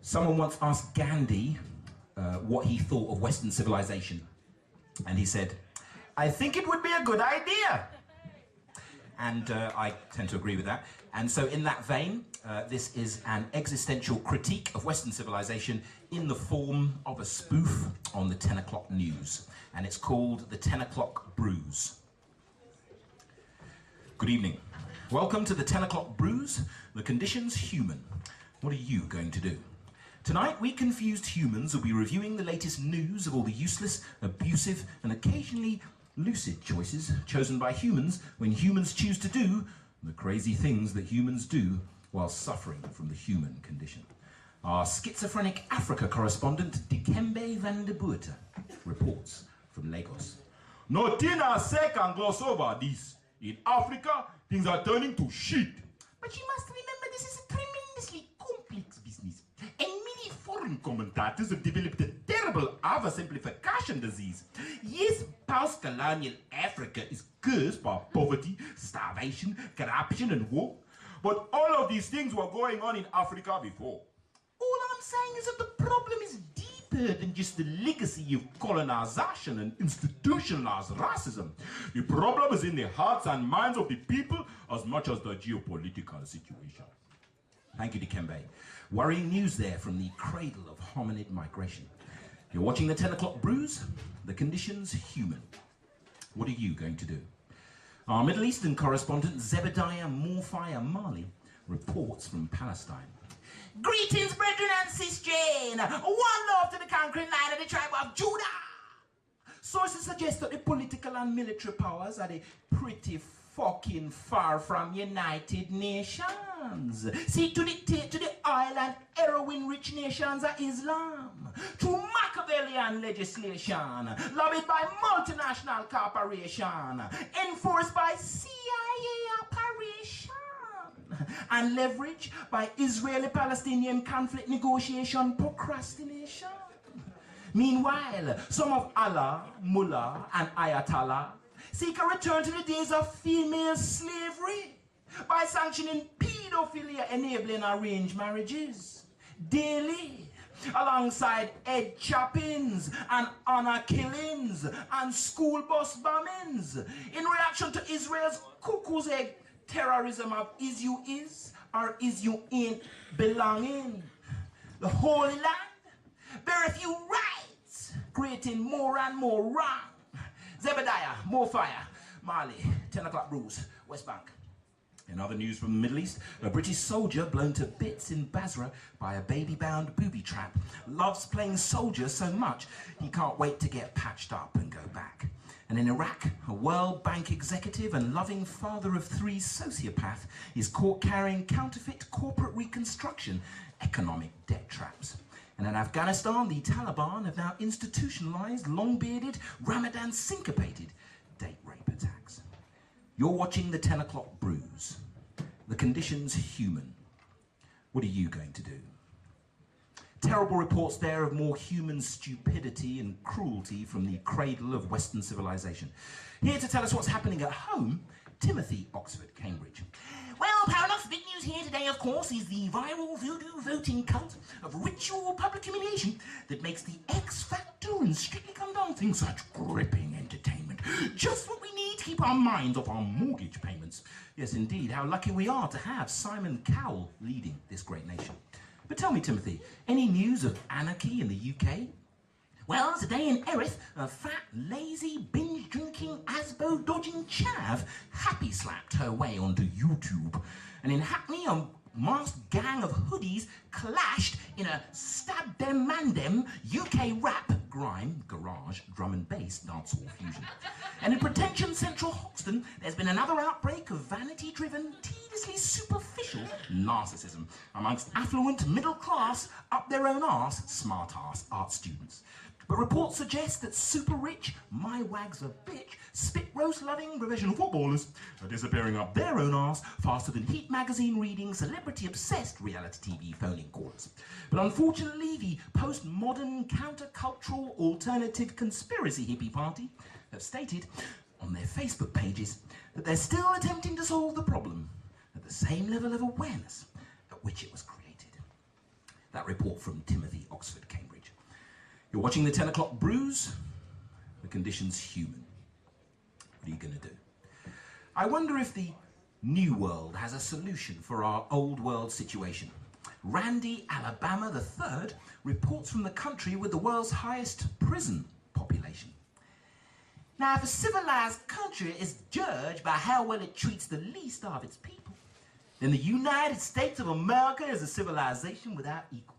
Someone once asked Gandhi what he thought of Western civilization. And he said, "I think it would be a good idea." And I tend to agree with that. And so in that vein, this is an existential critique of Western civilization in the form of a spoof on the 10 o'clock news. And it's called the 10 o'clock Bruise. Good evening. Welcome to the 10 o'clock Bruise. The condition's human. What are you going to do? Tonight, we confused humans will be reviewing the latest news of all the useless, abusive, and occasionally lucid choices chosen by humans when humans choose to do the crazy things that humans do while suffering from the human condition. Our schizophrenic Africa correspondent, Dikembe van de Boerta, reports from Lagos. Notina Sek can gloss over this. In Africa, things are turning to shit. But you must remember this is a tremendously complex business. And many foreign commentators have developed a terrible oversimplification disease. Yes, post-colonial Africa is cursed by poverty, starvation, corruption and war. But all of these things were going on in Africa before. All I'm saying is that the problem is deeper than just the legacy of colonization and institutionalized racism. The problem is in the hearts and minds of the people as much as the geopolitical situation. Thank you, Dikembe. Worrying news there from the cradle of hominid migration. You're watching the 10 o'clock Bruise. The condition's human. What are you going to do? Our Middle Eastern correspondent, Zebediah Morfai Mali, reports from Palestine. Greetings, brethren and sis Jane. One love to the conquering line of the tribe of Judah. Sources suggest that the political and military powers are the pretty fucking far from United Nations. Seek to dictate to the oil and heroin-rich nations of Islam through Machiavellian legislation, lobbied by multinational corporation, enforced by CIA operation, and leveraged by Israeli-Palestinian conflict negotiation procrastination. Meanwhile, some of Allah, Mullah, and Ayatollah seek a return to the days of female slavery by sanctioning pedophilia enabling arranged marriages daily, alongside head choppings and honor killings and school bus bombings in reaction to Israel's cuckoo's egg terrorism of is you is or is you ain't belonging. The Holy Land beareth you rights, creating more and more wrong. Zebediah, Morfai Mali, 10 o'clock Bruise, West Bank. In other news from the Middle East, a British soldier blown to bits in Basra by a baby-bound booby trap loves playing soldier so much he can't wait to get patched up and go back. And in Iraq, a World Bank executive and loving father of three sociopath is caught carrying counterfeit corporate reconstruction economic debt traps. And in Afghanistan, the Taliban have now institutionalized, long-bearded, Ramadan syncopated date rape attacks. You're watching the 10 o'clock Bruise. The condition's human. What are you going to do? Terrible reports there of more human stupidity and cruelty from the cradle of Western civilization. Here to tell us what's happening at home, Timothy, Oxford, Cambridge. Well, Paradox, big news here today, of course, is the viral voodoo voting cult of ritual public humiliation that makes the X Factor and Strictly Come Dancing such gripping entertainment. Just what we need to keep our minds off our mortgage payments. Yes, indeed. How lucky we are to have Simon Cowell leading this great nation. But tell me, Timothy, any news of anarchy in the UK? Well, today in Erith, a fat, lazy, binge-drinking, asbo-dodging chav happy-slapped her way onto YouTube. And in Hackney, a masked gang of hoodies clashed in a stab dem man dem UK rap, grime, garage, drum and bass dancehall fusion. And in pretension central Hoxton, there's been another outbreak of vanity-driven, tediously superficial narcissism amongst affluent, middle-class, up-their-own-arse, smart-ass art students. But reports suggest that super-rich, my wag's a bitch, spit-roast-loving professional footballers are disappearing up their own arse faster than Heat magazine-reading, celebrity-obsessed reality TV phone-in callers. But unfortunately, the postmodern, countercultural, alternative conspiracy hippie party have stated on their Facebook pages that they're still attempting to solve the problem at the same level of awareness at which it was created. That report from Timothy, Oxford, Cambridge. You're watching the 10 o'clock Bruise. The condition's human. What are you going to do? I wonder if the new world has a solution for our old world situation. Randy, Alabama III reports from the country with the world's highest prison population. Now, if a civilized country is judged by how well it treats the least of its people, then the United States of America is a civilization without equal.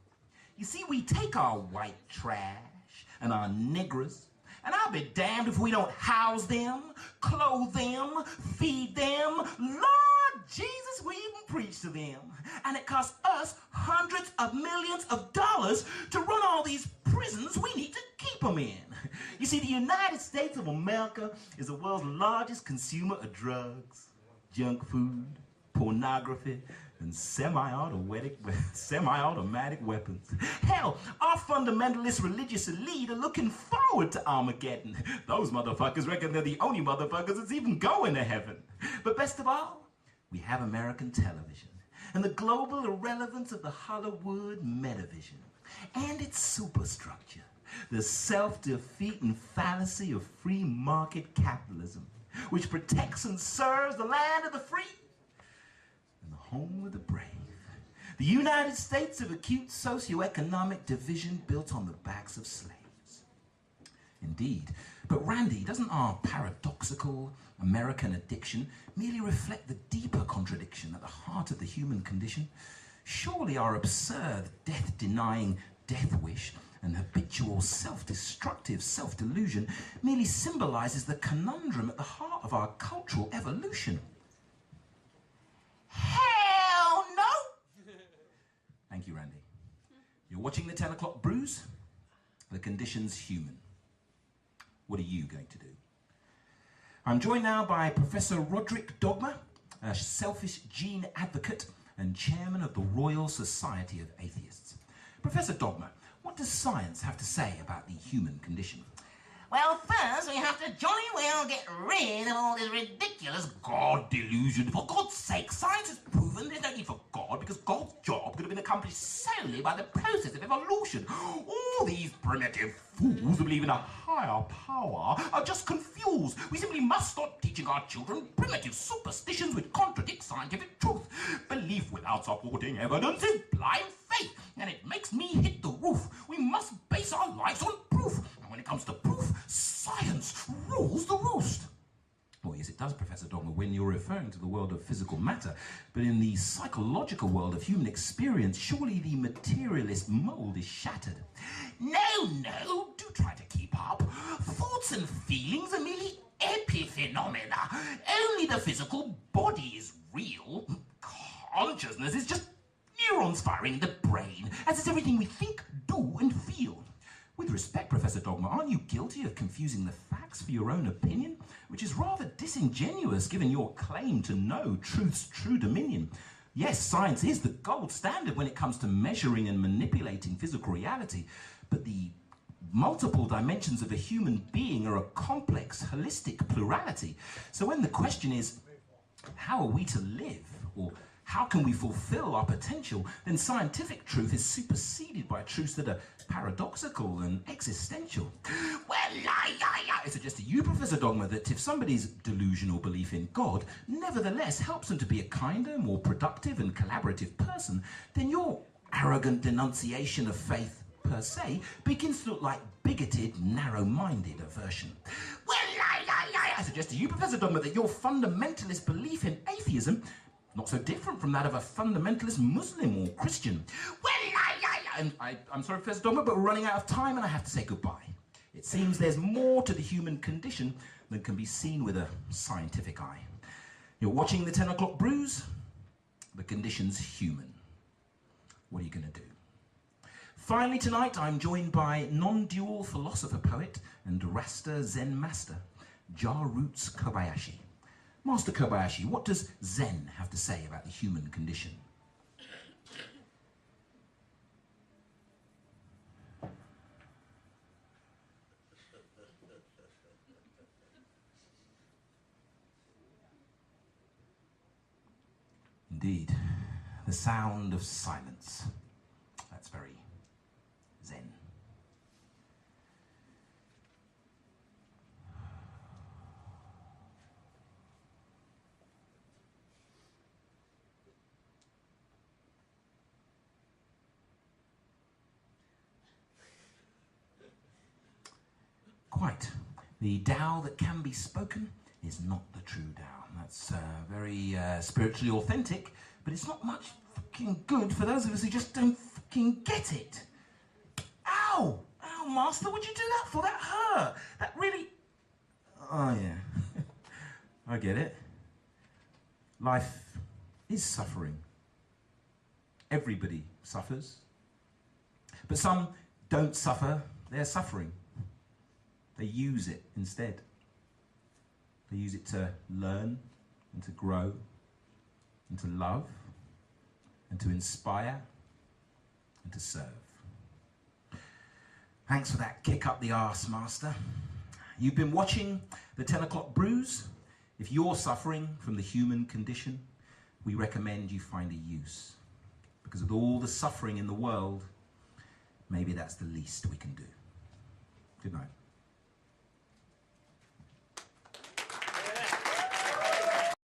You see, we take our white trash and our niggers, and I'll be damned if we don't house them, clothe them, feed them. Lord Jesus, we even preach to them. And it costs us hundreds of millions of dollars to run all these prisons we need to keep them in. You see, the United States of America is the world's largest consumer of drugs, junk food, pornography, and semi-automatic weapons. Hell, our fundamentalist religious elite are looking forward to Armageddon. Those motherfuckers reckon they're the only motherfuckers that's even going to heaven. But best of all, we have American television and the global irrelevance of the Hollywood metavision and its superstructure, the self-defeating fallacy of free market capitalism, which protects and serves the land of the free and the home of the brave. The United States of acute socioeconomic division built on the backs of slaves. Indeed, but Randy, doesn't our paradoxical American addiction merely reflect the deeper contradiction at the heart of the human condition? Surely our absurd, death-denying death wish and habitual self-destructive self-delusion merely symbolizes the conundrum at the heart of our cultural evolution. Hell no! Thank you, Randy. You're watching the 10 o'clock Bruise. The condition's human. What are you going to do? I'm joined now by Professor Roderick Dogma, a selfish gene advocate and chairman of the Royal Society of Atheists. Professor Dogma, what does science have to say about the human condition? Well, first we have to jolly well get rid of all this ridiculous God delusion. For God's sake, science has proven there's no need for God because God's job could have been accomplished solely by the process of evolution. All these primitive fools who believe in a higher power are just confused. We simply must stop teaching our children primitive superstitions which contradict scientific truth. Belief without supporting evidence is blind faith, and it makes me hit the roof. We must base our lives on proof. And when it comes to proof, science rules the roost. Well, yes, it does, Professor Dogma, when you're referring to the world of physical matter. But in the psychological world of human experience, surely the materialist mold is shattered. No, do try to keep up. Thoughts and feelings are merely epiphenomena. Only the physical body is real. Consciousness is just neurons firing in the brain, as is everything we think, do, and feel. With respect, Professor Dogma, aren't you guilty of confusing the facts for your own opinion, which is rather disingenuous given your claim to know truth's true dominion? Yes, science is the gold standard when it comes to measuring and manipulating physical reality, but the multiple dimensions of a human being are a complex, holistic plurality. So when the question is, how are we to live, or how can we fulfill our potential, then scientific truth is superseded by truths that are paradoxical and existential. Well, I suggest to you, Professor Dogma, that if somebody's delusional belief in God nevertheless helps them to be a kinder, more productive and collaborative person, then your arrogant denunciation of faith per se begins to look like bigoted, narrow-minded aversion. Well, I suggest to you, Professor Dogma, that your fundamentalist belief in atheism not so different from that of a fundamentalist Muslim or Christian. Well, I'm sorry, Professor Dogma, but we're running out of time and I have to say goodbye. It seems there's more to the human condition than can be seen with a scientific eye. You're watching the 10 o'clock Bruise. The condition's human. What are you going to do? Finally tonight, I'm joined by non-dual philosopher poet and Rasta Zen master, Ja Roots Kobayashi. Master Kobayashi, what does Zen have to say about the human condition? Indeed, the sound of silence. That's very Quite. The Tao that can be spoken is not the true Tao. That's very spiritually authentic, but it's not much fucking good for those of us who just don't fucking get it. Ow! Ow, Master, what'd you do that for? That hurt. That really... Oh, yeah. I get it. Life is suffering. Everybody suffers. But some don't suffer, they're suffering. They use it instead. They use it to learn and to grow and to love and to inspire and to serve. Thanks for that kick up the arse, Master. You've been watching the 10 o'clock Bruise. If you're suffering from the human condition, we recommend you find a use. Because with all the suffering in the world, maybe that's the least we can do. Good night.